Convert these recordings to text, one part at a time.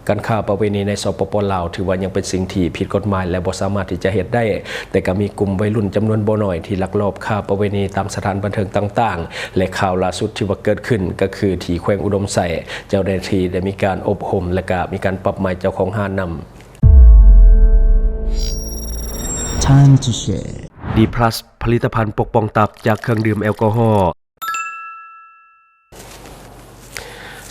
การค้าประเวณีในสปป.ลาวถือว่ายังเป็นสิ่งที่ผิดกฎหมายและบ่สามารถที่จะเฮ็ดได้แต่ก็มีกลุ่มวัยรุ่นจำนวนบ่น้อยที่ลักลอบค้าประเวณีตามสถานบันเทิงต่างๆและข่าวล่าสุดที่ว่าเกิดขึ้นก็คือที่แขวงอุดมไสเจ้าหน้าที่ได้มีการอบรมและก็มีการปรับใหม่เจ้าของห้างนำ Time to share D+ ผลิตภัณฑ์ปกป้องตับจากเครื่องดื่มแอลกอฮอล์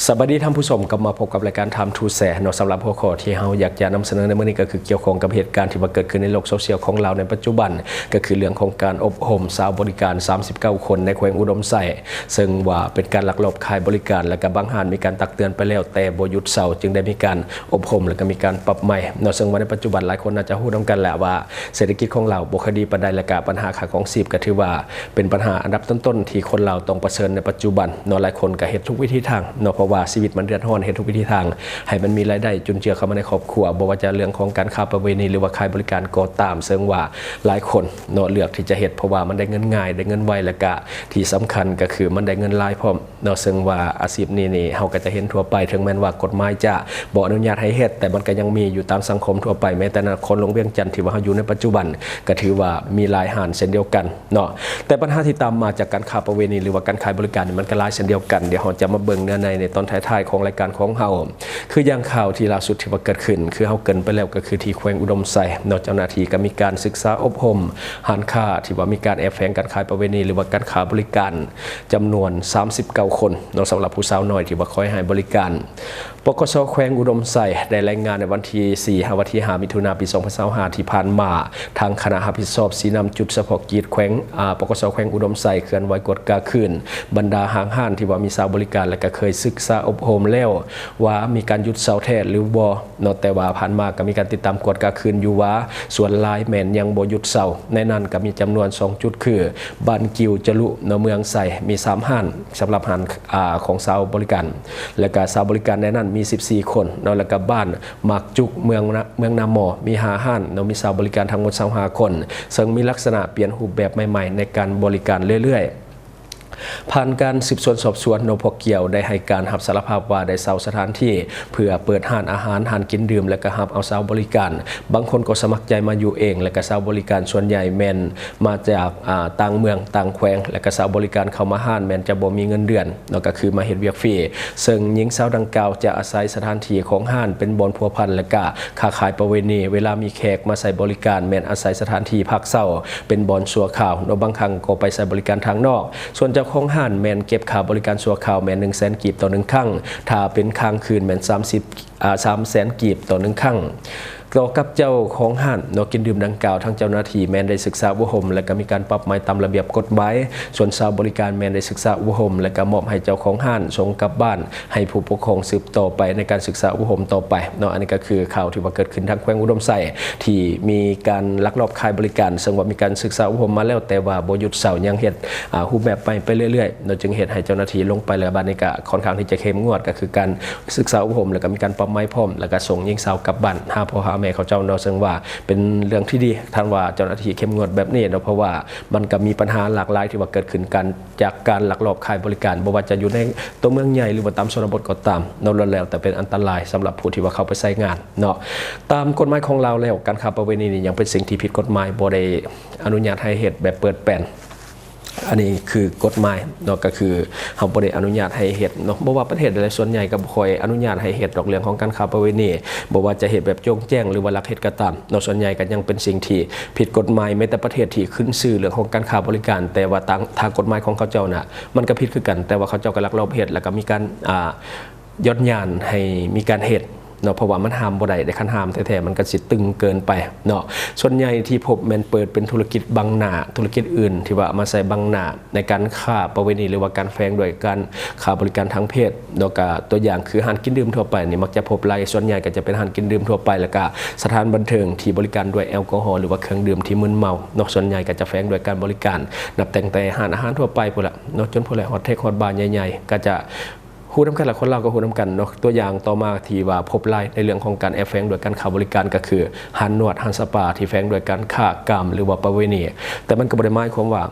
สวัสดีท่านผู้ชมกลับมาพบกับรายการ Time to Share เนาะสำหรับหัวข้อที่เราอยากจะนำเสนอในมื้อนี้ก็คือเกี่ยวข้องกับเหตุการณ์ที่เกิดขึ้นในโลกโซเชียลของเราในปัจจุบันก็คือเรื่องของการอบรมสาวบริการ39คนในแขวงอุดมไสซึ่งว่าเป็นการลักลอบขายบริการและก็บางห้างมีการตักเตือนไปแล้วแต่บ่หยุดเซาจึงได้มีการอบรมและก็มีการปรับใหม่เนาะซึ่งว่าในปัจจุบันหลายคนน่าจะรู้นำกันแหละว่าเศรษฐกิจของเราบ่ค่อยดีปานใดและก็ปัญหาค่าของชีพก็ถือว่าเป็นปัญหาอันดับต้นๆที่คนเราต้องเผชิญในปัจจุบันเนาะหลายคนก็เฮ็ดทุกวิธีทางเนาะเพราะว่าชีวิตมันเดือดร้อนเฮ็ดทุกวิธีทางให้มันมีรายได้จุนเจือเข้ามาในครอบครัวบ่ว่าจะเรื่องของการค้าประเวณีหรือว่าขายบริการก็ตามซึ่งว่าหลายคนเนาะเลือกที่จะเฮ็ดเพราะว่ามันได้เงินง่ายได้เงินไวและก็ที่สำคัญก็คือมันได้เงินหลายพร้อมเนาะซึ่งว่าอาชีพนี้เฮาก็จะเห็นทั่วไปถึงแม้ว่ากฎหมายจะบ่อนุญาตให้เฮ็ดแต่มันก็ยังมีอยู่ตามสังคมทั่วไปแม้แต่นครหลวงเวียงจันทน์ที่ว่าเฮาอยู่ในปัจจุบันก็ถือว่ามีหลายห้างเช่นเดียวกันเนาะแต่ปัญหาที่ตามมาจากการค้าประเวณีหรือว่าการขายบริการนี่มันก็หลายเช่นเดียวกันเดี๋ยวเฮาจะมาเบิ่งเนื้อในตอนท้ายๆของรายการของเฮาคืออย่างข่าวที่ล่าสุดที่ว่าเกิดขึ้นคือเฮาเกินไปแล้วก็คือที่แขวงอุดมไสเนาะเจ้าหน้าที่ก็มีการศึกษาอบรมห้างค้าที่ว่ามีการแอบแฝงการขายประเวณีหรือว่าการค้าบริการจำนวน39คนเนาะสำหรับผู้สาวน้อยที่ว่าคอยให้บริการปกส.แขวงอุดมไสได้รายงานในวันที่4วันที่5มิถุนายนปี2025ที่ผ่านมาทางคณะรับผิดชอบสีนำจุดเฉพาะกิจแขวงปกส.แขวงอุดมไสเคลื่อนไหวกฎกาคืนบรรดาห้างที่ว่ามีสาวบริการและก็เคยศึกษาอบรมแล้วว่ามีการหยุดเสาแท้หรือบ่เนาะแต่ว่าผ่านมาก็มีการติดตามกฎกาคืนอยู่ว่าส่วนลายแม่นยังบ่หยุดเสาในนั้นก็มีจำนวน2จุดคือบ้านกิวจลุเนาะเมืองไสมี3ห้างสำหรับห้างของสาวบริการและก็สาวบริการในนั้นมี14คนเนาะแล้วก็บ้านหมากจุกเมืองนาหมอมี5ห้างเนาะมีสาวบริการทั้งหมด25คนซึ่งมีลักษณะเปลี่ยนรูปแบบใหม่ๆในการบริการเรื่อยๆผ่านการสืบสวนสอบสวนนพเกี่ยวได้ให้การรับสารภาพว่าได้เช่าสถานที่เพื่อเปิดห้างอาหารห้างกินดื่มและก็รับเอาสาวบริการบางคนก็สมัครใจมาอยู่เองและก็สาวบริการส่วนใหญ่แม่นมาจากต่างเมืองต่างแขวงและก็สาวบริการเข้ามาห้างแม่นจะบ่มีเงินเดือนเนาะก็คือมาเฮ็ดเวียกฟรีซึ่งหญิงสาวดังกล่าวจะอาศัยสถานที่ของห้างเป็นบ่อนพัวพันและก็ค้าขายประเวณีเวลามีแขกมาใช้บริการแม่นอาศัยสถานที่พักเช้าเป็นบ่อนชั่วคราวเนาะบางครั้งก็ไปใช้บริการทางนอกส่วนเจ้าของห้างแม่นเก็บค่าบริการชั่วคราวแม่น 100,000 กีบต่อ1ครั้งถ้าเป็นค้างคืนแม่น300,000 กีบต่อ1ครั้งเกี่ยวกับเจ้าของห้างเนาะกินดื่มดังกล่าวทั้งเจ้าหน้าที่แม่นได้ศึกษาอบรมและก็มีการปรับใหม่ตามระเบียบกฎหมายส่วนสาวบริการแม่นได้ศึกษาอบรมและก็มอบให้เจ้าของห้างส่งกลับบ้านให้ผู้ปกครองสืบต่อไปในการศึกษาอบรมต่อไปเนาะอันนี้ก็คือข่าวที่ว่าเกิดขึ้นทางแขวงอุดมไสที่มีการลักลอบขายบริการซึ่งว่ามีการศึกษาอบรมมาแล้วแต่ว่าบ่หยุดเสายังเฮ็ดรูปแบบไปเรื่อยๆเนาะจึงเฮ็ดให้เจ้าหน้าที่ลงไปแล้วบัดนี้ก็ค่อนข้างที่จะเข้มงวดก็คือการศึกษาอบรมแล้วก็มีการปรับใหม่พร้อมแล้วก็ส่งหญิงสาวกลับบ้านหาพ่อหาแม่เขาเจ้าเนาะซึ่งว่าเป็นเรื่องที่ดีท่านว่าเจ้าหน้าที่เข้มงวดแบบนี้เนาะเพราะว่ามันก็มีปัญหาหลากหลายที่ว่าเกิดขึ้นกันจากการลักลอบขายบริการบ่ว่าจะอยู่ในตัวเมืองใหญ่หรือว่าตามชนบทก็ตามเนาะแล้วแต่เป็นอันตรายสำหรับผู้ที่ว่าเข้าไปใช้งานเนาะตามกฎหมายของเราแล้วการค้าประเวณีนี่ยังเป็นสิ่งที่ผิดกฎหมายบ่ได้อนุญาตให้เฮ็ดแบบเปิดแป้นอันนี้คือกฎหมายเนาะก็คือเฮาบ่ได้อนุญาตให้เฮ็ดเนาะบ่ว่าประเทศใดส่วนใหญ่ก็บ่ค่อยอนุญาตให้เฮ็ดดอกเรื่องของการค้าประเวณีบ่ว่าจะเฮ็ดแบบโจงแจ้งหรือว่าลักเฮ็ดก็ตามเนาะส่วนใหญ่ก็ยังเป็นสิ่งที่ผิดกฎหมายแม้แต่ประเทศที่ขึ้นชื่อเรื่องของการค้าบริการแต่ว่าทางกฎหมายของเขาเจ้าน่ะมันก็ผิดคือกันแต่ว่าเขาเจ้าก็ลักลอบเฮ็ดแล้วก็มีการย้อนยานให้มีการเฮ็ดเนาะเพราะว่ามันห้ามบ่ได้แต่คันห้ามแท้ๆมันก็สิตึงเกินไปเนาะส่วนใหญ่ที่พบแม่นเปิดเป็นธุรกิจบังหน้าธุรกิจอื่นที่ว่ามาใส่บังหน้าในการค้าประเวณีหรือว่าการแฝงด้วยการค้าบริการทางเพศเนาะก็ตัวอย่างคือห้างกินดื่มทั่วไปนี่มักจะพบหลายส่วนใหญ่ก็จะเป็นห้างกินดื่มทั่วไปแล้วก็สถานบันเทิงที่บริการด้วยแอลกอฮอล์หรือว่าเครื่องดื่มที่มึนเมาเนาะส่วนใหญ่ก็จะแฝงด้วยการบริการนับแต่ห้างอาหารทั่วไปพุ่นล่ะเนาะจนพุ่นแหละฮอตเทคฮอตบาร์ใหญ่ๆก็จะฮู้นำกันละคนเราก็ฮู้นำกันเนาะตัวอย่างต่อมาที่ว่าพบหลายในเรื่องของการแอบแฝงโดยการค้าบริการก็คือห้างนวดห้างสปาที่แฝงโดยการค้ากามหรือว่าประเวณีแต่มันก็บ่ได้หมายความว่า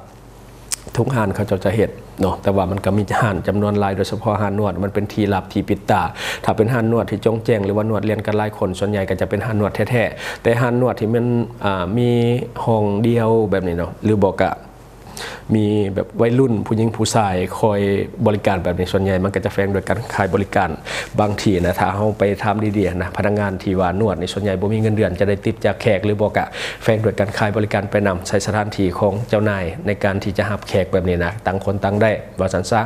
ทุกห้านเขาจะเฮ็ดเนาะแต่ว่ามันก็มีห้านจำนวนหลายโดยเฉพาะห้านนวดมันเป็นที่ลับที่ปิดตาถ้าเป็นห้านนวดที่จงแจ้งหรือว่านวดเรียนกันหลายคนส่วนใหญ่ก็จะเป็นห้านนวดแท้ๆแต่ห้านนวดที่มันมีห้องเดียวแบบนี้เนาะหรือบอกอะมีแบบวัยรุ่นผู้หญิงผู้ชายคอยบริการแบบนี้ส่วนใหญ่มันก็จะแฝงโดยการขายบริการบางทีนะถ้าเฮาไปทำดีๆนะพนักงานที่ว่านวดในส่วนใหญ่บ่มีเงินเดือนจะได้ติปจากแขกหรือบอกะแฝงโดยการขายบริการไปนำใช้สถานที่ของเจ้านายในการที่จะรับแขกแบบนี้นะต่างคนต่างได้ว่าซั่นซะ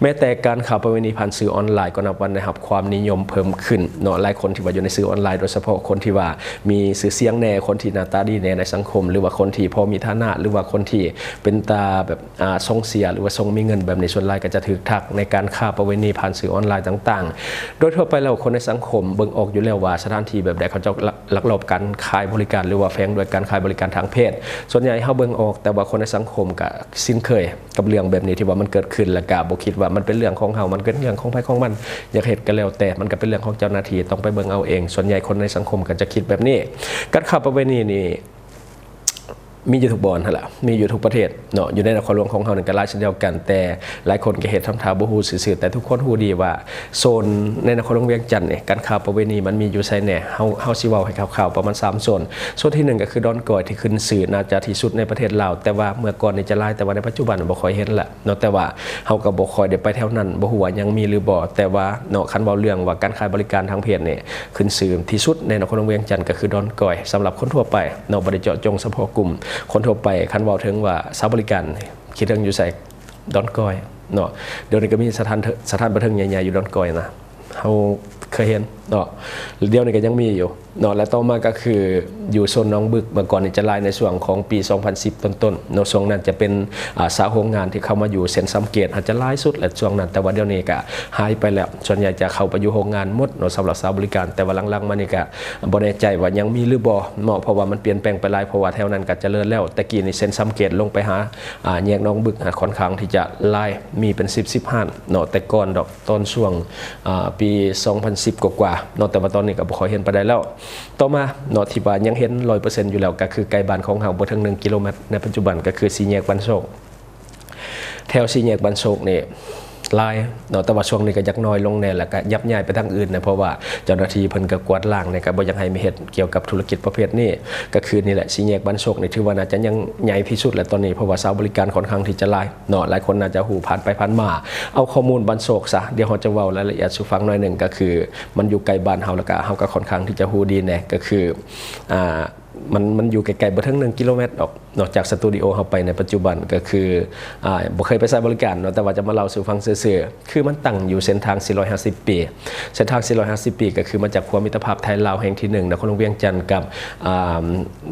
แม้แต่การข่าวประเวณีผ่านสื่อออนไลน์ก็นับวันได้รับความนิยมเพิ่มขึ้นเนาะหลายคนที่ว่าอยู่ในสื่อออนไลน์โดยเฉพาะคนที่ว่ามีชื่อเสียงแน่คนที่หน้าตาดีแน่ในสังคมหรือว่าคนที่พอมีฐานะหรือว่าคนที่เป็นตาแบบทรงเสียหรือว่าทรงมีเงินแบบในส่วนหลายก็จะถูกทักในการค้าประเวณีผ่านสื่อออนไลน์ต่างๆโดยทั่วไปแล้วคนในสังคมเบิ่งออกอยู่แล้วว่าสถานที่แบบใดเขาจะลักลอบการขายบริการหรือว่าแฝงโดยการขายบริการทางเพศส่วนใหญ่เฮาเบิ่งออกแต่ว่าคนในสังคมก็สิ้นเคยกับเรื่องแบบนี้ที่ว่ามันเกิดขึ้นแล้วก็บ่คิดว่ามันเป็นเรื่องของเฮามันเป็นเรื่องของไผของมันอยากเฮ็ดก็แล้วแต่มันก็เป็นเรื่องของเจ้าหน้าที่ต้องไปเบิ่งเอาเองส่วนใหญ่คนในสังคมก็จะคิดแบบนี้การค้าประเวณีนี่มีอยู่ทุกบอนนั่นแหละมีอยู่ทุกประเทศเนาะอยู่ในนครหลวงของเฮานี่ก็หลายเช่นเดียวกันแต่หลายคนก็เฮ็ดทำท่าบ่ฮู้ซื่อๆแต่ทุกคนฮู้ดีว่าโซนในนครหลวงเวียงจันทน์นี่การค้าประเวณีมันมีอยู่ไสแน่เฮาสิเว้าให้คร่าวๆประมาณ3โซนที่1ก็คือดอนกอยที่ขึ้นชื่อน่าจะที่สุดในประเทศลาวแต่ว่าเมื่อก่อนนี่จะหลายแต่ว่าในปัจจุบันบ่ค่อยเห็นละเนาะแต่ว่าเฮาก็บ่ค่อยได้ไปแถวนั้นบ่ฮู้ว่ายังมีหรือบ่แต่ว่าเนาะคันเว้าเรื่องว่าการขายบริการทางเพศนี่ขึ้นชื่อที่สุดในนครหลวงเวียงจันทน์ก็คือดอนกอยสำหรับคนทั่วไปเนาะบ่ได้เจาะจงเฉพาะกลุ่มคนทั่วไปคันเว้าถึงว่าสาวบริการคิดเรื่องอยู่ใส่ดอนกอยเนาะเดี๋ยวนี้ก็มีสถานบันเทิงใหญ่ๆอยู่ดอนกอยนะเฮาเคยเห็นเนาะเดี๋ยวนี้ก็ยังมีอยู่เนาะและต่อมาก็คืออยู่โซนหนองบึกเมื่อก่อนนี่จะลายในช่วงของปี 2010 ต้นๆเนาะช่วงนั้นจะเป็นสาวโรงงานที่เข้ามาอยู่เซ็นสังเกตอาจจะลายสุดและช่วงนั้นแต่ว่าเดี๋ยวนี้ก็หายไปแล้วส่วนใหญ่จะเข้าไปอยู่โรงงานหมดเนาะสำหรับสาวบริการแต่ว่าหลังๆมานี่ก็บ่แน่ใจว่ายังมีหรือบ่เนาะเพราะว่ามันเปลี่ยนแปลงไปหลายเพราะว่าแถวนั้นก็เจริญแล้วแต่กี้นี่เซ็นสังเกตลงไปหาแยกหนองบึกค่อนข้างที่จะลายมีเป็น10ห้านเนาะแต่ก่อนดอกตอนช่วงปี 2010 กว่าๆเนาะแต่ว่าตอนนี้ก็บ่ค่อยเห็นไปได้แล้วต่อมาเนาะที่ว่ายังเห็น 100% อยู่แล้วก็คือไกลบ้านของเฮาบ่ถึง1 กิโลเมตรในปัจจุบันก็คือสี่แยกบ้านโศกแถวสี่แยกบ้านโศกนี่ลายเนาะแต่ว่าช่วงนี้ก็ยักน้อยลงแน่แล้วก็ยับย้ายไปทางอื่นนะเพราะว่าเจ้าหน้าที่เพิ่นก็กวาดล้างเนี่ยก็บ่อยากให้มีเฮ็ดเกี่ยวกับธุรกิจประเภทนี้ก็คือนี่แหละสี่แยกบ้านโศกนี่ถือว่าน่าจะยังใหญ่ที่สุดแล้วตอนนี้เพราะว่าสาวบริการค่อนข้างที่จะหลายเนาะหลายคนน่าจะหูผ่านไปผ่านมาเอาข้อมูลบ้านโศกซะเดี๋ยวเฮาจะเว้ารายละเอียดสู่ฟังหน่อยนึงก็คือมันอยู่ใกล้บ้านเฮาแล้วก็เฮาก็ค่อนข้างที่จะฮู้ดีแน่ก็คือมันอยู่ไกลๆบ่ถึง1 กิโลเมตรออกนอกจากสตูดิโอเฮาไปในปัจจุบันก็คือบ่เคยไปใช้บริการเนาะแต่ว่าจะมาเล่าสู่ฟังซื่อๆคือมันตั้งอยู่เส้นทาง450 ปีเส้นทาง450 ปีก็คือมาจากความมิตรภาพไทยลาวแห่งที่1นครหลวงเวียงจันทน์กับ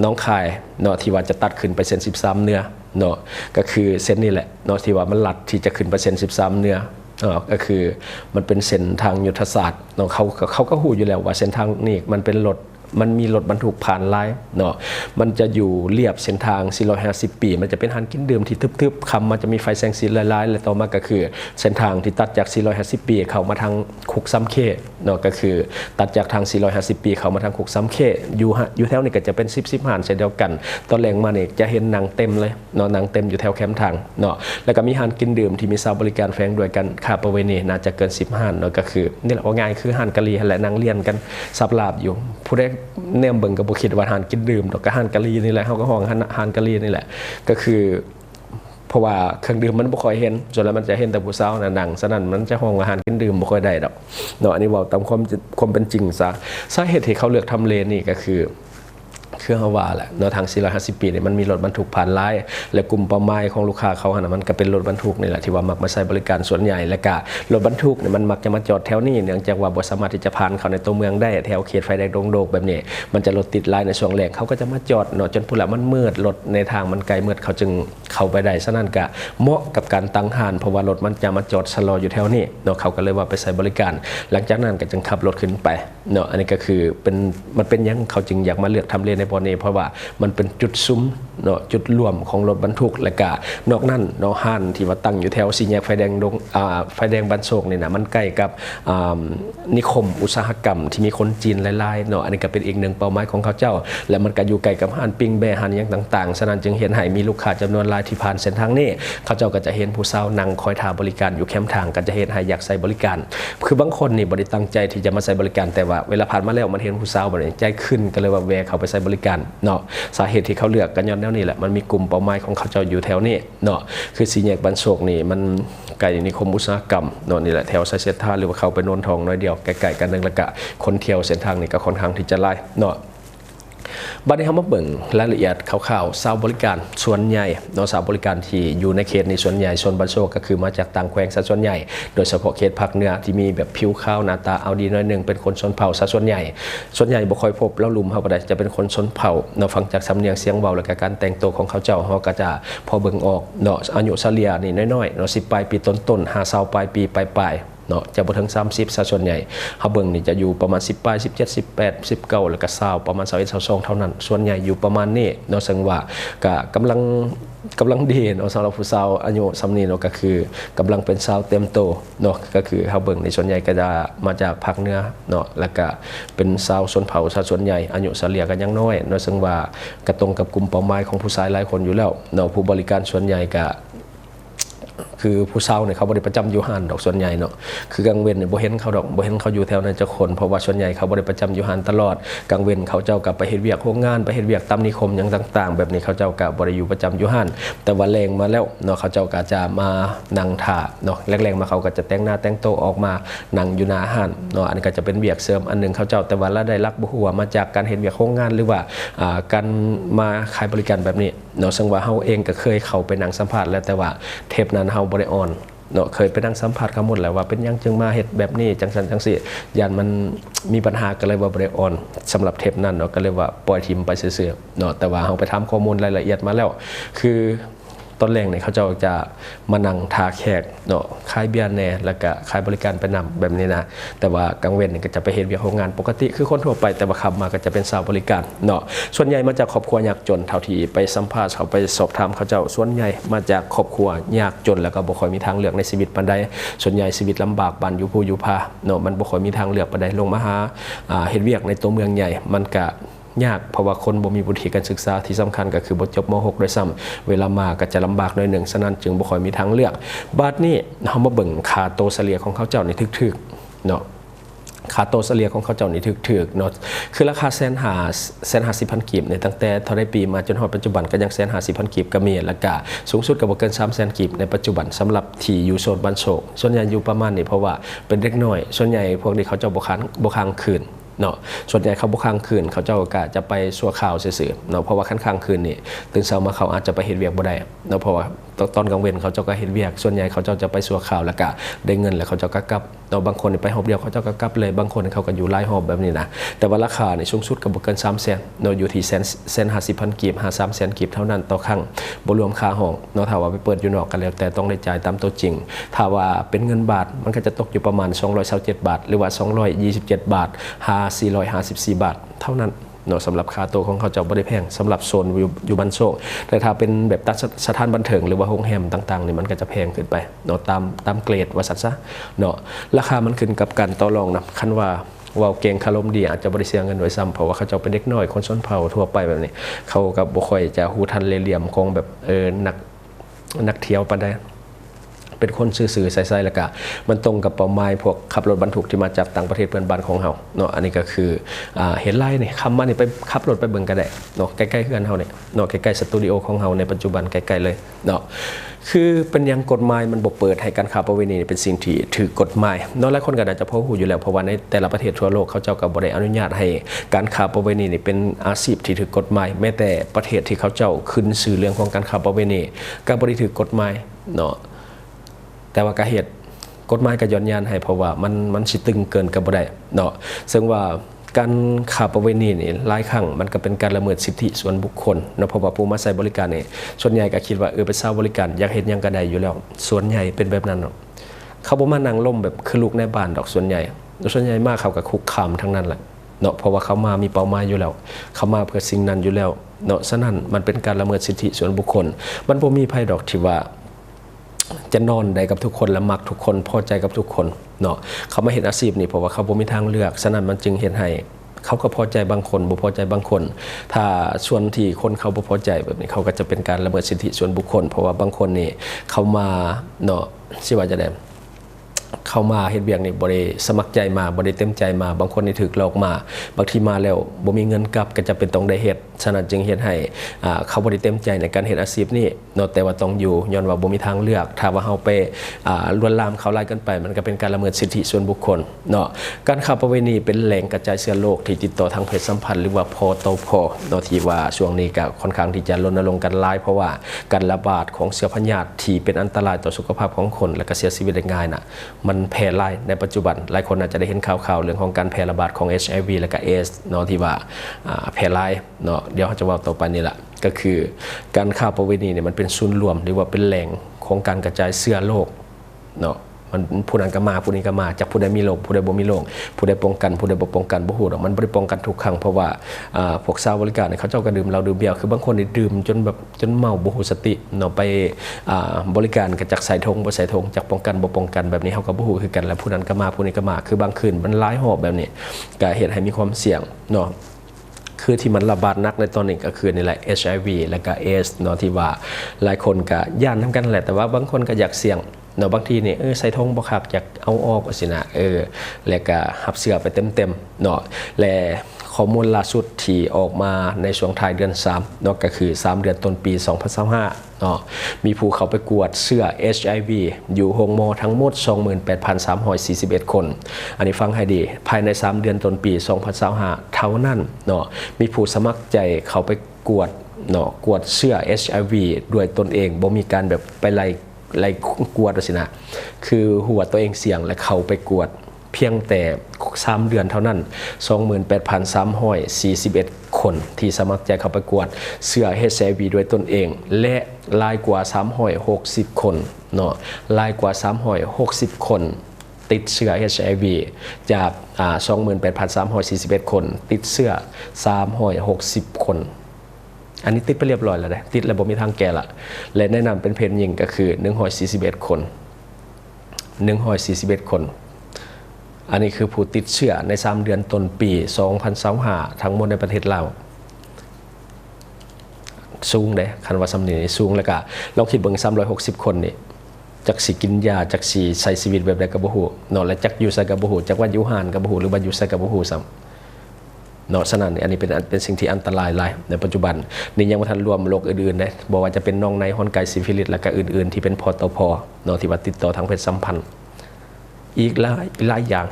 น้องคายเนาะที่ว่าจะตัดขึ้นไปเส้น13เนื้อเนาะก็คือเส้นนี้แหละเนาะที่ว่ามันลัดที่จะขึ้นไปเส้น13เนื้อก็คือมันเป็นเส้นทางยุทธศาสตร์เนาะเขาก็ฮู้อยู่แล้วว่าเส้นทางนี้มันมีรถบรรทุกผ่านหลายเนาะมันจะอยู่เรียบเส้นทาง450 ปีมันจะเป็นหันกินดื่มที่ทึบๆคำมันจะมีไฟแสงสีหลายๆและต่อมาก็คือเส้นทางที่ตัดจาก450 ปีเข้ามาทางคุกซ้ำเข้เนาะก็คือตัดจากทาง450 ปีเข้ามาทางคุกซ้ำเข้อยู่แถวนี้ก็จะเป็น10หานเช่นเดียวกันตอนแรงมาเนี่ยจะเห็นหนังเต็มเลยเนาะหนังเต็มอยู่แถวแคมป์ทางเนาะแล้วก็มีหันกินดื่มที่มีสาวบริการแฝงด้วยกันค่าประเวณีน่าจะเกิน10หานเนาะก็คือนี่แหละว่าง่ายคือหันกะลีและนั่งเรียนกันสับลาบอยู่ผู้ใดแนมเบิ่งก็บ่คิดว่าหานกินดื่มดอกก็หานกะลีนี่แหละเฮาก็ฮ้องหานกะลีนี่แหละก็คือเพราะว่าเครื่องดื่มมันบ่ค่อยเห็นส่วนแล้วมันจะเห็นแต่ผู้สาวน่ะนั่งฉะนั้นมันจะฮ้องอาหารกินดื่มบ่ค่อยได้ดอกเนาะอันนี้เว้าตามความเป็นจริงซะสาเหตุที่เขาเลือกทำเลนี่ก็คือเฮาว่าแหละเนาะทาง450 ปีนี่มันมีรถบรรทุกผ่านหลายและกลุ่มเป้าหมายของลูกค้าเขาน่ะมันก็เป็นรถบรรทุกนี่แหละที่ว่ามักมาใช้บริการส่วนใหญ่และก็รถบรรทุกเนี่ยมันมักจะมาจอดแถวนี้เนื่องจากว่าบ่สามารถที่จะผ่านเข้าในตัวเมืองได้แถวเขตไฟแดงโดกแบบนี้มันจะรถติดหลายในช่วงแรกเขาก็จะมาจอดเนาะจนพุ่นละมันมืดรถในทางมันไกลมืดเขาจึงเข้าไปได้ฉะนั้นก็เหมาะกับการตั้งหานเพราะว่ารถมันจะมาจอดชะลออยู่แถวนี้เนาะเขาก็เลยว่าไปใช้บริการหลังจากนั้นก็จึงขับรถขึ้นไปเนาะอันนี้ก็คือมันเป็นยังเขาจึงอยากมาเลือกทำเลในบ่อนี้เพราะว่ามันเป็นจุดซุ้ม เนาะจุดรวมของรถบรรทุกและก็นอกนั้นเนาะห้านที่ว่าตั้งอยู่แถวสี่แยกไฟแดงไฟแดงบ้านโศกนี่นะมันใกล้กับนิคมอุตสาหกรรมที่มีคนจีนหลายๆเนาะอันนี้ก็เป็นอีกหนึ่งเป้าหมายของเขาเจ้าและมันก็อยู่ใกล้กับห้านปิ้งแบร์ห้านอย่างต่างๆฉะนั้นจึงเห็นให้มีลูกค้าจำนวนหลายที่ผ่านเส้นทางนี้เขาเจ้าก็จะเห็นผู้สาวนั่งคอยท่าบริการอยู่แคมป์ทางก็จะเห็นให้อยากใส่บริการคือบางคนนี่บ่ได้ตั้งใจที่จะมาใส่บริการแต่ว่าเวลาผ่านมาแล้วมันเห็นผู้สาวบ่ได้ใจขึ้นก็เลยว่าแวะเขาไปใส่บริการเนาะสาเหตุที่เขาเลือกกันย้อนแนวนี้แหละมันมีกลุ่มเป้าหมายของเขาเจ้าอยู่แถวนี้เนาะคือสี่แยกบ้านโศกนี่มันใกล้นิคมอุตสาหกรรมเนาะนี่แหละแถวไซเซท่าหรือว่าเข้าไปโนนทองน้อยเดียวใกล้ๆกันนึงแล้วก็คนเที่ยวเส้นทางนี่ก็ค่อนข้างที่จะหลายเนาะบัดนี้เรามาเบิ่งรายละเอียดคร่าวๆสาวบริการส่วนใหญ่เนาะสาวบริการที่อยู่ในเขตนี้ส่วนใหญ่ส่วนบ้านโศกก็คือมาจากต่างแขวงซะส่วนใหญ่โดยเฉพาะเขตภาคเหนือที่มีแบบผิวขาวหน้าตาเอาดีน้อยนึงเป็นคนชนเผ่าซะส่วนใหญ่บ่ค่อยพบแล้วลุมเฮาบ่ได้จะเป็นคนชนเผ่าเนาะฟังจากสำเนียงเสียงเว้าและก็การแต่งตัวของเขาเจ้าเฮาก็จะพอเบิ่งออกเนาะอายุเฉลี่ยนี่น้อยๆเนาะ10ปลายปีต้นๆ50ปลายปีปลายเนาะจะบ่ถึง30ซะส่วนใหญ่เฮาเบิ่งนี่จะอยู่ประมาณ10ปลาย17 18 19แล้วก็20ประมาณ21 22เท่านั้นส่วนใหญ่อยู่ประมาณนี้เนาะซึ่งว่าก็กำลังดีเนาะสำหรับผู้สาวอายุสำนี้เนาะก็คือกำลังเป็นสาวเต็มโตเนาะก็คือเฮาเบิ่งในส่วนใหญ่ก็จะมาจากภาคเหนือเนาะแล้วก็เป็นสาวชนเผ่าซะส่วนใหญ่อายุเฉลี่ยก็ยังน้อยเนาะซึ่งว่าก็ตรงกับกลุ่มเป้าหมายของผู้ชายหลายคนอยู่แล้วเนาะผู้บริการส่วนใหญ่ก็คือผู้เฒ่าเนี่ยเขาบ่ได้ประจำอยู่ห้านดอกส่วนใหญ่เนาะคือกลางเว้นเนี่ยบ่เห็นเขาดอกบ่เห็นเขาอยู่แถวนั้นจะคนเพราะว่าส่วนใหญ่เขาบ่ได้ประจำอยู่ห้านตลอดกลางเว้นเขาเจ้าก็ไปเฮ็ดเวียกโรงงานไปเฮ็ดเวียกตามนิคมหยังต่างๆแบบนี้เขาเจ้าก็บ่ได้อยู่ประจำอยู่ห้านแต่ว่าแรงมาแล้วเนาะเขาเจ้าก็จะมานั่งท่าเนาะแรกๆมาเขาก็จะแต่งหน้าแต่งตัวออกมานั่งอยู่หน้าห้านเนาะอันนี้ก็จะเป็นเวียกเสริมอันนึงเขาเจ้าแต่ว่าละได้รับบ่ฮู้ว่ามาจากการเฮ็ดเวียกโรงงานหรือว่าการมาขายบริการแบบนี้เนาะซึ่งว่าเฮาเองก็เคยเข้าไปนั่งสัมภาษณ์แล้วแต่ว่าเทปนั้นเฮาบ่ได้ออนเนาะเคยไปนั่งสัมภาษณ์เขาหมดแล้วว่าเป็นยังจึงมาเฮ็ดแบบนี้จังซั่นจังซี่ย่านมันมีปัญหาก็เลยว่าบ่ได้ออนสำหรับเทปนั้นเนาะก็เลยว่าปล่อยทิมไปซื่อๆเนาะแต่ว่าเฮาไปถามข้อมูลรายละเอียดมาแล้วคือตอนแรกเนี่ยเขาจะมานั่งทาแขกเนาะขายเบียร์แน่แล้วก็ขายบริการไปนำแบบนี้นะแต่ว่ากลางเว้นเนี่ยก็จะไปเฮ็ดเวียกโรงงานปกติคือคนทั่วไปแต่ว่าขับมาก็จะเป็นสาวบริการเนาะส่วนใหญ่มาจากครอบครัวยากจนเท่าที่ไปสัมภาษณ์เขาไปสอบถามเขาเจ้าส่วนใหญ่มาจากครอบครัวยากจนแล้วก็บ่ค่อยมีทางเลือกในชีวิตปานใดส่วนใหญ่ชีวิตลำบากบ้านอยู่ภูอยู่พาเนาะมันบ่ค่อยมีทางเลือกปานใดลงมาหาเฮ็ดเวียกในตัวเมืองใหญ่มันก็ยากเพราะว่าคนบ่มีวุฒิการศึกษาที่สำคัญก็คือบ่จบม.6 ด้วยซ้ำเวลามาก็จะลำบากหน่อยหนึ่งฉะนั้นจึงบ่ค่อยมีทางเลือกบัดนี้เฮามาเบิ่งค่าโตเฉลี่ยของเขาเจ้านี่ถึกๆเนาะค่าโตเฉลี่ยของเขาเจ้านี่ถึกๆเนาะคือราคา150,000 กีบเนี่ยตั้งแต่เท่าได้ปีมาจนฮอดปัจจุบันก็ยัง150,000 กีบก็มีแล้วก็สูงสุดก็บ่เกิน300,000 กีบในปัจจุบันสำหรับที่อยู่โซนบ้านโศกส่วนใหญ่อยู่ประมาณนี้เพราะว่าเป็นเด็กน้อยส่วนใหญ่พวกนี้เขาเจ้าบ่ค้างคืนเนาะส่วนใหญ่เขาบ่ค้างคืนเขาเจ้าก็จะไปสัวข่าวซื่อๆเนาะเพราะว่าค้างคืนนี่ตื่นเช้ามาเขาอาจจะไปเฮ็ดเวียกบ่ได้เนาะเพราะว่าตอนกลางเว้นเขาเจ้าก็เฮ็ดเวียกส่วนใหญ่เขาเจ้าจะไปสัวข่าวแล้วก็ได้เงินแล้วเขาเจ้าก็กลับเนาะบางคนนี่ไปหอบเดียวเขาเจ้าก็กลับเลยบางคนเขาก็อยู่หลายหอบแบบนี้นะแต่ว่าราคานี่สูงสุดก็บ่เกิน300,000เนาะอยู่ที่150,000 กีบ300,000 กีบเท่านั้นต่อครั้งบ่รวมค่าห้องเนาะถ้าว่าไปเปิดอยู่นอกก็แล้วแต่ต้องได้จ่ายตามตัวจริงถ้าว่าเป็นเงินบาทมันก็จะตกอยู่ประมาณ227 บาทหรือว่า227 บาท454 บาทเท่านั้นเนาะสำหรับค่าตัวของเขาเจ้าบ่ได้แพงสำหรับโซนอยู่บ้านโศกแต่ถ้าเป็นแบบสถานบันเทิงหรือว่าโรงแรมต่างๆนี่มันก็จะแพงขึ้นไปเนาะตามเกรดว่าซั่นซะเนาะราคามันขึ้นกับการต่อรองนะคันว่าเก่งคารมดีอาจจะบ่ได้เสียเงินโดยซ้ำเพราะว่าเขาเจ้าเป็นเด็กน้อยคนชนเผ่าทั่วไปแบบนี้เขาก็บ่ค่อยจะฮู้ทันเหลี่ยมของแบบนักเที่ยวปานใดเป็นคนซื่อๆใส่ๆแล้วก็มันตรงกับเป้าหมายพวกขับรถบรรทุกที่มาจากต่างประเทศเพื่อนบ้านของเฮาเนาะอันนี้ก็คือเห็นไล่นี่คำมานี่ไปขับรถไปเบิ่งก็ได้เนาะใกล้ๆเฮือนเฮาเนี่ยเนาะใกล้ๆสตูดิโอของเฮาในปัจจุบันใกล้ๆเลยเนาะคือเป็นยังกฎหมายมันบ่เปิดให้การค้าประเวณีเป็นสิ่งที่ถือกฎหมายเนาะหลายคนก็อาจจะพอฮู้อยู่แล้วเพราะว่าในแต่ละประเทศทั่วโลกเขาเจ้าก็บ่ได้อนุญาตให้การค้าประเวณีนี่เป็นอาชีพที่ถือกฎหมายแม้แต่ประเทศที่เขาเจ้าขึ้นชื่อเรื่องของการค้าประเวณีก็บ่ได้ถือกฎหมายเนาะแต่ว่าก็เหตุกฎหมายก็ย้อนยานให้เพราะว่ามันสิตึงเกินก็บ่ได้เนาะซึ่งว่าการค้าประเวณีนี่หลายครั้งมันก็เป็นการละเมิดสิทธิส่วนบุคคลเนาะเพราะว่าผู้มาใช้บริการนี่ส่วนใหญ่ก็คิดว่าเป็นชาวบริการอยากเฮ็ดหยังก็ได้อยู่แล้วส่วนใหญ่เป็นแบบนั้นเนาะเขาบ่มานั่งล่มแบบคือลูกในบ้านดอกส่วนใหญ่มากเขาก็คุกคามทั้งนั้นแหละเนาะเพราะว่าเขามามีเป้าหมายอยู่แล้วเขามาเพื่อสิ่งนั้นอยู่แล้ว เนาะฉะนั้นมันเป็นการละเมิดสิทธิส่วนบุคคลมันบ่มีภัยดอกที่ว่าจะนอนได้กับทุกคนและมักทุกคนพอใจกับทุกคนเนาะเขามาเห็นอาชีพนี่เพราะว่าเขาบ่มีทางเลือกฉะนั้นมันจึงเห็นให้เขาก็พอใจบางคนบ่พอใจบางคนถ้าส่วนที่คนเขาบ่พอใจแบบนี้เขาก็จะเป็นการละเมิดสิทธิส่วนบุคคลเพราะว่าบางคนนี่เขามาเนาะสิว่าจะได้เข้ามาเฮ็ดเวียกนี่บ่ได้สมัครใจมาบ่ได้เต็มใจมาบางคนนี่ถูกหลอกมาบางทีมาแล้วบ่มีเงินกลับก็จะเป็นต้องได้เฮ็ดฉะนั้นจึงเฮ็ดให้เขาบ่ได้เต็มใจในการเฮ็ดอาชีพนี้เนาะแต่ว่าต้องอยู่ย้อนว่าบ่มีทางเลือกถ้าว่าเฮาไปลวนลามเขาหลายเกินไปมันก็เป็นการละเมิดสิทธิส่วนบุคคลเนาะการค้าประเวณีเป็นแหล่งกระจายเชื้อโรคที่ติดต่อทางเพศสัมพันธ์หรือว่าพตพเนาะที่ว่าช่วงนี้ก็ค่อนข้างที่จะรณรงค์กันหลายเพราะว่าการระบาดของเชื้อพยาธิที่เป็นอันตรายต่อสุขภาพของคนและก็เสียชีวิตได้ง่ายน่ะมันแพร่หลายในปัจจุบันหลายคนอาจจะได้เห็นข่าวๆเรื่องของการแพร่ระบาดของ HIV และก็ AIDS เนาะที่ว่าแพร่หลายเนาะเดี๋ยวเราจะว่าต่อไปนี่แหละก็คือการค้าประเวณีเนี่ยมันเป็นศูนย์รวมหรือว่าเป็นแหล่งของการกระจายเชื้อโรคเนาะมันผู้นั้นก็มาผู้นี้ก็มาจากผู้ใดมีโรคผู้ใดบ่มีโรคผู้ใดป้องกันผู้ใดบ่ป้องกันบ่ฮู้ดอกมันบ่ได้ป้องกันทุกครั้งเพราะว่าพวกสาวบริการเนี่ยเขาเจ้าก็ดื่มเหล้าดื่มเบียร์คือบางคนนี่ดื่มจนแบบจนเมาบ่ฮู้สติเนาะไปบริการก็จักใส่ธงบ่ใส่ธงจักป้องกันบ่ป้องกันแบบนี้เฮาก็บ่ฮู้คือกันแล้วผู้นั้นก็มาผู้นี้ก็มาคือบางคืนมันหลายหอบแบบนี้ก็เฮ็ดให้มีความเสี่ยงเนาะคือที่มันระบาดนักในตอนนี้ก็คือนี่แหละ HIV และก็ AIDS เนาะที่ว่าหลายคนก็ย่านนำกันแหละแต่ว่าบางคนก็อยากเสี่ยงเนาะบางทีนี่ใส่ธงบ่ครับอยากเอาออกว่าสินะแล้วก็รับเสื้อไปเต็มๆเนาะและข้อมูลล่าสุดที่ออกมาในช่วงท้ายเดือน3เนาะก็คือ3เดือนต้นปี2025เนาะมีผู้เข้าไปกวดเสื้อ HIV อยู่โรงหมอทั้งหมด 28,341 คนอันนี้ฟังให้ดีภายใน3เดือนต้นปี2025เท่านั้นเนาะมีผู้สมัครใจเข้าไปกวดเนาะกวดเสื้อ HIV ด้วยตนเองบ่มีการแบบไปไล่กวดสินะคือหัวตัวเองเสี่ยงและเขาไปกวดเพียงแต่3เดือนเท่านั้น 28,341 คนที่สมัครใจเข้าไปกวดเสื้อ HIV ด้วยตนเองและรายกว่า360คนเนาะรายกว่า360คนติดเชื้อ HIV จาก28,341 คนติดเชื้อ360คนอันนี้ติดไปเรียบร้อยแล้วนะติดแล้วบ่มีทางแก้ละและแนะนำเป็นเพศหญิงก็คือ141คน141คนอันนี้คือผู้ติดเชื้อใน3เดือนต้นปี2025ทั้งหมดในประเทศลาวสูงเด้คันว่าสำนี้สูงแล้วก็เราคิดเบิ่ง360คนนี่จักสิกินยาจักสิใช้ชีวิตแบบใดก็บ่ฮู้เนาะและจักอยู่ไสก็บ่ฮู้จักว่าอยู่ห่านก็บ่ฮู้หรือว่าอยู่ไสก็บ่ฮู้ซ้ำเนาะฉะนั้นอันนี้เป็นสิ่งที่อันตรายหลายในปัจจุบันนี่ยังบ่ทันรวมโรคอื่นๆนะบ่ว่าจะเป็นน้องในฮอนไกซิฟิลิสและก็อื่นๆที่เป็นพตพเนาะที่ว่าติดต่อทางเพศสัมพันธ์อีกหลายอย่าง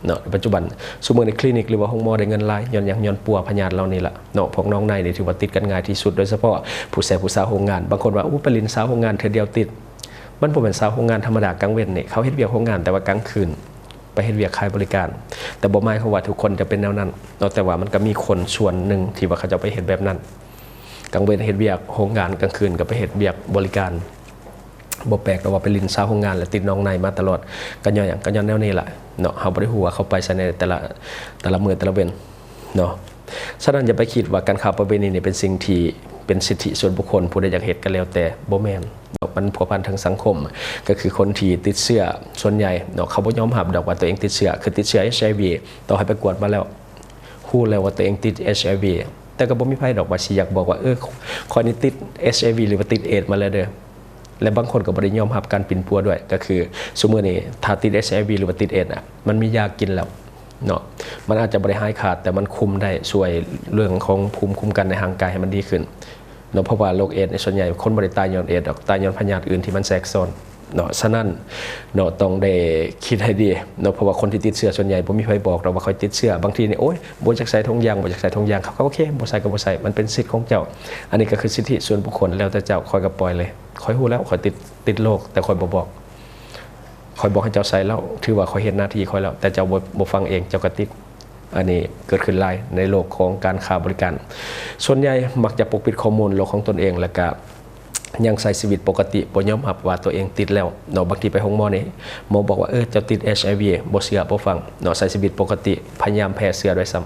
เนาะปัจจุบันสมมุติในคลินิกหรือว่าห้องหมอได้เงินหลายย้อนปัวพยาธิเหล่านี้ล่ะเนาะพวกน้องในนี่ถือว่าติดกันง่ายที่สุดโดยเฉพาะผู้แสบผู้สาวโรงงานบางคนว่าไปลินสาวโรงงานเทื่อเดียวติดมันบ่แม่นสาวโรงงานธรรมดากลางเว้นนี่เขาเฮ็ดเวียกโรงงานแต่ว่ากลางคืนไปเฮ็ดเวียกขายบริการแต่บ่หมายความว่าทุกคนจะเป็นแนวนั้นเนาะแต่ว่ามันก็มีคนส่วนหนึ่งที่ว่าเขาจะไปเฮ็ดแบบนั้นกลางเว้นเฮ็ดเวียกโรงงานกลางคืนก็ไปเฮ็ดเวียกบริการบ่แปลกแต่ว่าไปลินสาวโรงงานและติดน้องในมาตลอดก็ย้อนหยังก็ย้อนแนวนี้ล่ะเนาะเฮาบ่ได้ฮู้ว่าเขาไปใส่ในแต่ละมื้อแต่ละเว้นเนาะฉะนั้นอย่าไปคิดว่าการค้าประเวณีนี่เป็นสิ่งที่เป็นสิทธิส่วนบุคคลผู้ใดอยากเฮ็ดก็แล้วแต่บ่แม่นมันผัวพันทางสังคมก็คือคนที่ติดเชื้อส่วนใหญ่เนาะเขาบ่ยอมรับดอกว่าตัวเองติดเชื้อคือติดเชื้อ HIV ต่อให้ไปกวดมาแล้วฮู้แล้วว่าตัวเองติด HIV แต่ก็บ่มีไผดอกว่าสิอยากบอกว่าข้อยนี่ติด HIV หรือว่าติดเอดส์มาแล้วเด้อและบางคนก็บ่ได้ยอมรับการปิ่นปัวด้วยก็คือซุมื้อนี้ถ้าติด HIV หรือว่าติดเอดส์มันมียากินแล้วเนาะมันอาจจะบ่ได้หายขาดแต่มันคุมได้ช่วยเรื่องของภูมิคุ้มกันในร่างกายให้มันดีขึ้นเนาะเพราะว่าโรคเอดส์ในส่วนใหญ่คนบ่ได้ตายย้อนเอดส์ดอกตายย้อนพยาธิอื่นที่มันแทรกซ้อนเนาะฉะนั้นเนาะต้องได้คิดให้ดีเนาะเพราะว่าคนที่ติดเชื้อส่วนใหญ่บ่มีใครบอกเราว่าเขาติดเชื้อบางทีนี่โอ๊ยบ่อยากใส่ถุงยางบ่อยากใส่ถุงยางเขาก็โอเคบ่ใส่ก็บ่ใส่มันเป็นสิทธิ์ของเจ้าอันนี้ก็คือสิทธิส่วนบุคคลแล้วแต่เจ้าคอยก็ปล่อยเลยคอยฮู้แล้วคอยติดโรคแต่คอยบ่บอกคอยบอกให้เจ้าใส่แล้วถือว่าคอยเฮ็ดหน้าที่คอยแล้วแต่เจ้าบ่ฟังเองเจ้าก็ติดอันนี้เกิดขึ้นหลายในโลกของการค้าบริการส่วนใหญ่มักจะปกปิดข้อมูลโลกของตนเองแล้วก็ยังใช้ชีวิตปกติบ่ยอมรับว่าตัวเองติดแล้วเนาะบางทีไปห้องหมอนี่หมอบอกว่าเจ้าติด HIV บ่เชื่อบ่ฟังเนาะใช้ชีวิตปกติพยายามแพ้เชื้อด้วยซ้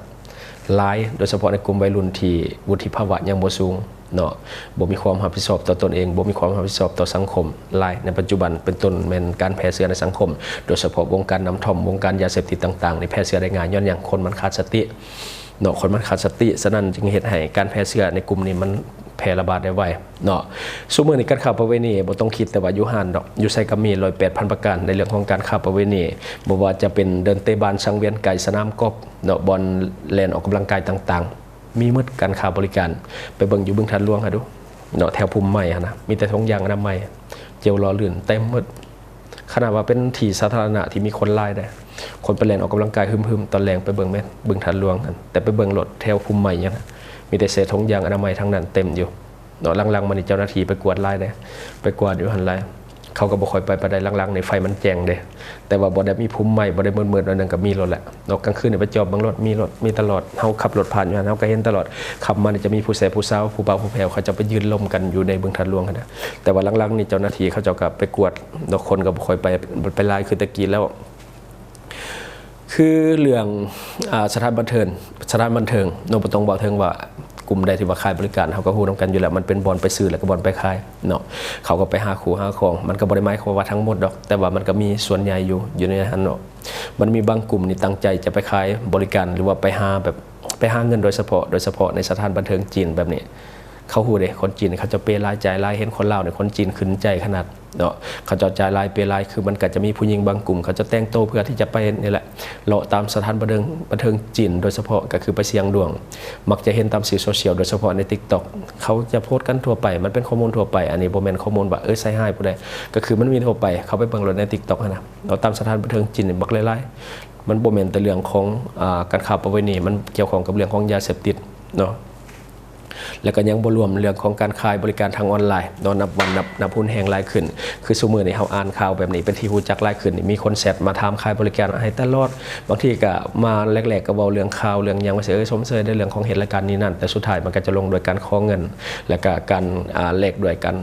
หลายโดยเฉพาะในกลุ่มวัยรุ่นที่วุฒิภาวะยังบ่สูงเนาะบ่มีความรับผิดชอบต่อตนเองบ่มีความรับผิดชอบต่อสังคมหลายในปัจจุบันเป็นต้นแม่นการแพร่เชื้อในสังคมโดยเฉพาะวงการน้ำท่อมวงการยาเสพติดต่างๆในแพร่เชื้อได้ง่ายย้อนอย่างคนมันขาดสติเนาะคนมันขาดสติฉะนั้นจึงเฮ็ดให้การแพร่เชื้อในกลุ่มนี้มันแพร่ระบาดได้ไวเนาะซุมื้อนี้การค้าประเวณีบ่ต้องคิดแต่ว่าอยู่ห้านดอกอยู่ไสก็มี108,000ประการในเรื่องของการค้าประเวณีบ่ว่าจะเป็นเดินเตะบานสังเวียนไก่สนามกอล์ฟเนาะบอลแล่นออกกำลังกายต่างๆมีหมดการค้าบริการไปเบิ่งอยู่บึงทันหลวงหาดูเนาะแถวภูมิใหม่นะมีแต่ทงยางอนามัยเจลล้อลื่นเต็มหมดขนาดว่าเป็นที่สาธารณะที่มีคนหลายได้คนไปเล่นออกกำลังกายหึมๆตอนแรงไปเบิ่งแม่นบึงทันหลวงกันแต่ไปเบิ่งรถแถวภูมิใหม่เนี่ยนะมีแต่เศษทงยางอนามัยทั้งนั้นเต็มอยู่เนาะลังๆมันนี่เจ้าหน้าที่ไปกวดไล่ได้ไปกวาดอยู่หันไล่เขาก็บ่ค่อยไปได้ลังๆในไฟมันแจ้งเด้แต่ว่าบ่ได้มีภูมิใหม่บ่ได้มืดๆอันนั้นก็มีรถแหละเนาะกลางคืนนี่ไปจอบบางรถมีตลอดเฮาขับรถผ่านอยู่หันเฮาก็เห็นตลอดขับมานี่จะมีผู้แสผู้สาวผู้บ่าวผู้แผ่วเขาจะไปยืนลมกันอยู่ในบึงทันหลวงกันนะแต่ว่าลังๆนี่เจ้าหน้าที่เขาเจ้าก็ไปกวดเนาะคนก็บ่ค่อยไปไล่คือตะกี้แล้วคือเรื่องสถานบันเทิงเนาะบ่ต้องบอกถึงว่ากลุ่มใดที่ว่าขายบริการเขาก็ฮู้นำกันอยู่แล้วมันเป็นบอลไปซื้อแล้วก็บอลไปขายเนาะเขาก็ไปหาคู่หาของมันก็บ่ได้หมายความว่าทั้งหมดดอกแต่ว่ามันก็มีส่วนใหญ่อยู่ในนั้นเนาะมันมีบางกลุ่มนี่ตั้งใจจะไปขายบริการหรือว่าไปหาเงินโดยเฉพาะในสถานบันเทิงจีนแบบนี้เขาฮู้เด้คนจีนเขาจะเปรายจ่ายรายเห็นคนลาวเนี่ยคนจีนขึ้นใจขนาดเนาะเขาจะจ่ายรายเปรายคือมันก็จะมีผู้หญิงบางกลุ่มเขาจะแต่งโตเพื่อที่จะไปนี่แหละเลาะตามสถานบันเทิงจีนโดยเฉพาะก็คือไปเสียงดวงมักจะเห็นตามสื่อโซเชียลโดยเฉพาะใน TikTok เขาจะโพสต์กันทั่วไปมันเป็นข้อมูลทั่วไปอันนี้บ่แม่นข้อมูลว่าใส่ให้ผู้ใดก็คือมันมีทั่วไปเขาไปเบิ่งรถใน TikTok นะเราตามสถานบันเทิงจีนบักหลายๆมันบ่แม่นแต่เรื่องของการค้าประเวณีมันเกี่ยวข้องกับเรื่องของยาเสพติดเนาะแล้วก็ยังบ่รวมเรื่องของการขายบริการทางออนไลน์นอนนับวันนับหุ้นแห่งหลายขึ้นคือซุมื้อนี้เฮาอ่านข่าวแบบนี้เป็นที่รู้จักหลายขึ้นมีคนแชทมาถามขายบริการให้ตลอดบางทีก็มาแรกๆก็เว้าเรื่องข่าวเรื่องหยังว่าสมเสยในเรื่องของเหตุรายการนี้นั่นแต่สุดท้ายมันก็จะลงโดยการขอเงินแล้วก็การแลกด้วยกา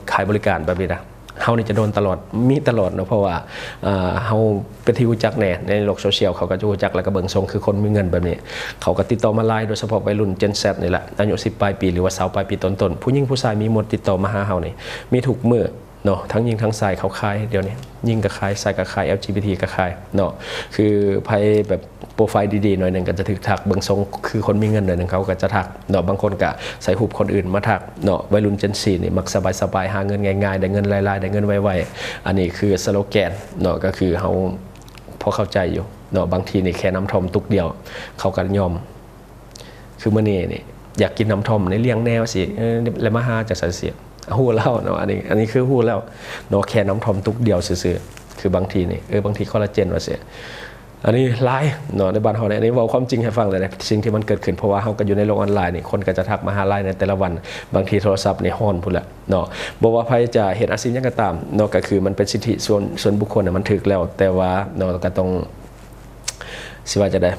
รขายบริการแบบนี้นะเฮานี่จะโดนตลอดมีตลอดเนาะเพราะว่าเฮาเป็นที่รู้จักแน่ในโลกโซเชียลเขาก็จะรู้จักแล้วก็เบิ่งทรงคือคนมีเงินแบบนี้เขาก็ติดต่อมาไลน์โดยเฉพาะวัยรุ่น Gen Z นี่แหละอายุ10ปลายปีหรือว่า20ปลายปีต้นๆผู้หญิงผู้ชายมีหมดติดต่อมาหาเฮานี่มีทุกมื้อเนาะทั้งยิงทั้งชายเขาขายเดี๋ยวนี้ยิงก็ขายชายก็ขาย LGBT ก็ขายเนาะคือไผแบบโปรไฟล์ดีๆหน่อยนึงก็จะถึกทักเบิ่งทรงคือคนมีเงินหน่อยนึงเขาก็จะทักเนาะบางคนก็ใส่หูปคนอื่นมาทักเนาะวัยรุ่น Gen Z นี่มักสบายๆหาเงินง่ายๆได้เงินหลายๆได้เงินไวๆอันนี้คือสโลแกนเนาะก็คือเฮาพอเข้าใจอยู่เนาะบางทีนี่แค่น้ำท่อมตุกเดียวเขาก็ยอมคือมื้อนี้นี่อยากกินน้ำท่อมในเลี้ยงแนวสิแล้วมาหาจากสันเสียฮู้แล้วเนาะอันนี้คือฮู้แล้วเนาะแค่น้ำท่อมตุกเดียวซื่อๆคือบางทีนี่บางทีคอลลาเจนว่าเสียอันนี้ไลฟ์เนาะในบ้านเฮาเนี่ยอันนี้เว้าความจริงให้ฟังเลยนะสิ่งที่มันเกิดขึ้นเพราะว่าเฮาก็อยู่ในโลกออนไลน์นี่คนก็จะทักมาหาไลน์ในแต่ละวันบางทีโทรศัพท์นี่ฮ้อนพุ่นแหละเนาะบ่ว่าไผจะเฮ็ดอาชีพหยังก็ตามเนาะก็คือมันเป็นสิทธิส่วนบุคคลน่ะมันถูกแล้วแต่ว่าเนาะก็ต้องสิว่าจะได้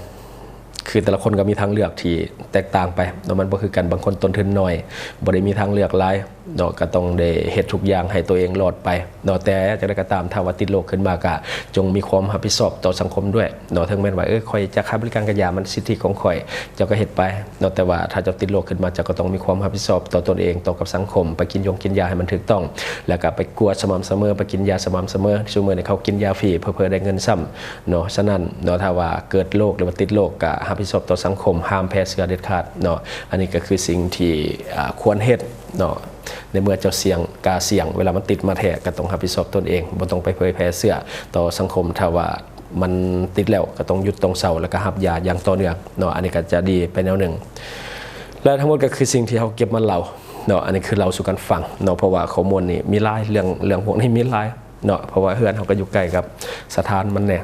คือแต่ละคนก็มีทางเลือกที่แตกต่างไปเนาะมันบ่คือกันบางคนต้นทุนน้อยบ่ได้มีทางเลือกหลายเนาะก็ต้องได้เฮ็ดทุกอย่างให้ตัวเองรอดไปเนาะแต่จังได๋ก็ตามถ้าว่าติดโรคขึ้นมาก็จงมีความรับผิดชอบต่อสังคมด้วยเนาะถึงแม้ว่าข่อยจะขายบริการกะยามันสิทธิของข่อยเจ้าก็เฮ็ดไปเนาะแต่ว่าถ้าเจ้าติดโรคขึ้นมาเจ้าก็ต้องมีความรับผิดชอบต่อตนเองต่อกับสังคมไปกินยาให้มันถูกต้องแล้วก็ไปกวดสม่ำเสมอไปกินยาสม่ำเสมอซุมื้อนี้เขากินยาฟรีเพื่อได้เงินซ้ำเนาะฉะนั้นเนาะถ้าว่าเกิดโรคหรือว่าติดโรคก็รับผิดชอบต่อสังคมห้ามแพร่เชื้อเด็ดขาดเนาะอันนี้ก็คือสิ่งที่ควรเฮ็ดเนาะในเมื่อเจ้าเสี่ยงกาเสี่ยงเวลามันติดมาแท้ก็ต้องรับผิดชอบตนเองบ่ต้องไปเผยแพร่เชื้อต่อสังคมถ้าว่ามันติดแล้วก็ต้องหยุดต้องเศร้าแล้วก็รับยาอย่างต่อเนื่องเนาะอันนี้ก็จะดีไปแนวหนึ่งและทั้งหมดก็คือสิ่งที่เฮาเก็บมาเล่าเนาะอันนี้คือเราสู่กันฟังเนาะเพราะว่าข้อมูลนี่มีหลายเรื่องพวกนี้มีหลายเนาะเพราะว่าเฮือนเฮาก็อยู่ใกล้กับสถานมันแน่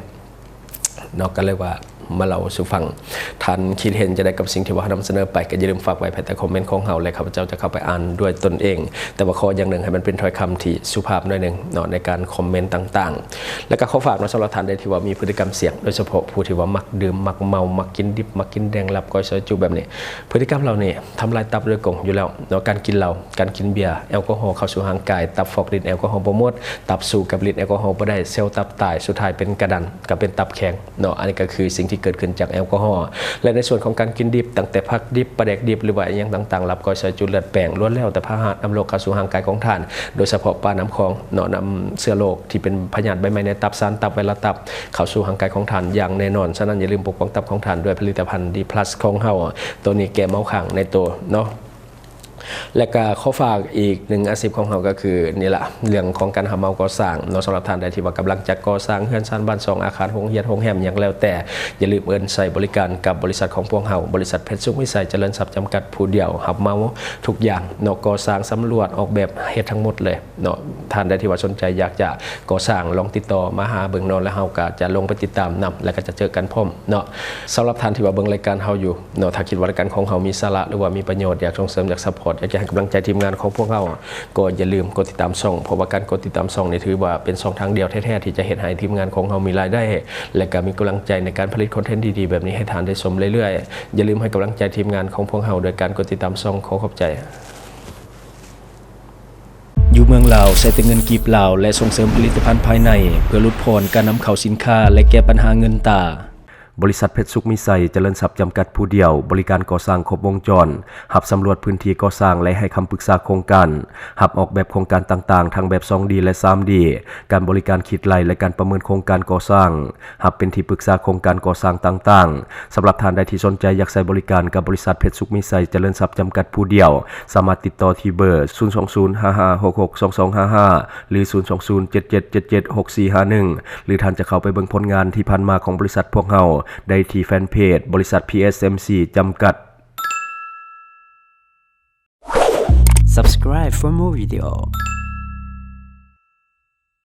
เนาะก็เลยว่ามาเราสู่ฟังท่านคิดเห็นจะได้กับสิ่งที่ว่านำเสนอไปก็อย่าลืมฝากไว้ภายใต้คอมเมนต์ของเฮาและข้าพเจ้าจะเข้าไปอ่านด้วยตนเองแต่ว่าขออย่างหนึ่งให้มันเป็นถ้อยคำที่สุภาพหน่อยนึงเนาะในการคอมเมนต์ต่างๆแล้วก็ขอฝากสำหรับท่านใดที่ว่ามีพฤติกรรมเสี่ยงโดยเฉพาะผู้ที่ว่ามักดื่มมักเมามักกินดิบมักกินแดงลับก้อยซอยจุแบบนี้พฤติกรรมเหล่านี้ทำลายตับโดยกงอยู่แล้วเนาะการกินเหล้าการกินเบียร์แอลกอฮอล์เข้าสู่ร่างกายตับฟอกฤทธิ์แอลกอฮอล์บ่หมดตับสู่กับฤทธิ์แอลกอฮอล์บ่ได้เซลล์ตับตายสุดท้ายเป็นกระดันก็เป็นตับแข็งเนาะอันนี้ก็คือสิ่งที่ ที่เกิดขึ้นจากแอลกอฮอล์และในส่วนของการกินดิบตั้งแต่ผักดิบปลาแดกดิบหรือว่าอย่างต่างๆรับก้อยใส่จุดเลือดแป้งล้วนแล้วแต่พาหะนำโรคเข้าสู่ร่างกายของท่านโดยเฉพาะปลาน้ำคลองเนาะนำเชื้อโรคที่เป็นพยาธิใบไม้ในตับสารตับไวรัสตับเข้าสู่ร่างกายของท่านอย่างแน่นอนฉะนั้นอย่าลืมปกป้องตับของท่านด้วยผลิตภัณฑ์ดีพลัสของเฮาตัวนี้แก้เมาขังในตัวเนาะและก็ข้อฝากอีกหนึ่งอาชีพของเราก็คือนี่แหละเรื่องของการหาเมาก่อสร้างเนาะสำหรับท่านใดที่ว่ากำลังจะก่อสร้างเฮือนชั้นบ้าน2อาคารโรงเรียนโรงแรมอย่างแล้วแต่อย่าลืมใส่บริการกับบริษัทของพวกเราบริษัทเพชรสุขวิสัยเจริญทรัพย์จำกัดผู้เดียวหับเมาทุกอย่างเนาะก่อสร้างสำรวจออกแบบเฮ็ดทั้งหมดเลยเนาะท่านใดที่ว่าสนใจอยากจะก่อสร้างลองติดต่อมาหาเบิ่งเนาะแล้วเฮาก็จะลงไปติดตามนำแล้วก็จะเจอกันพร้อมเนาะสำหรับท่านที่ว่าเบิ่งรายการเฮาอยู่เนาะถ้าคิดว่ารายการของเฮามีสาระหรือว่ามีประโยชน์อยากส่งเสริมอยากซัพพอร์ตอยากจะให้กำลังใจทีมงานของพวกเราก็อย่าลืมกดติดตามช่องเพราะว่าการกดติดตามช่องนี่ถือว่าเป็นช่องทางเดียวแท้ๆที่จะเฮ็ดให้ทีมงานของเรามีรายได้และก็มีกำลังใจในการผลิตคอนเทนต์ดีๆแบบนี้ให้ท่านได้ชมเรื่อยๆอย่าลืมให้กำลังใจทีมงานของพวกเราโดยการกดติดตามช่องขอขอบใจอยู่เมืองลาวใช้แต่เงินกีบลาวและส่งเสริมผลิตภัณฑ์ภายในเพื่อลดพรการนำเข้าสินค้าและแก้ปัญหาเงินตาบริษัทเพชรสุขมิไซเจริญทรัพย์จำกัดผู้เดียวบริการก่อสร้างครบวงจรหับสำรวจพื้นที่ก่อสร้างและให้คำปรึกษาโครงการหับออกแบบโครงการต่างๆทั้งแบบ 2D และ 3D การบริการคิดไล่และการประเมินโครงการก่อสร้างหับเป็นที่ปรึกษาโครงการก่อสร้างต่างๆสำหรับท่านใดที่สนใจอยากใช้บริการกับบริษัทเพชรสุขมิไซเจริญทรัพย์จำกัดผู้เดียวสามารถติดต่อที่เบอร์ 02055662255 หรือ 02077776451 หรือท่านจะเข้าไปเบิ่งผลงานที่ผ่านมาของบริษัทพวกเราได้ที่แฟนเพจบริษัท PSMC จำกัด Subscribe for more video.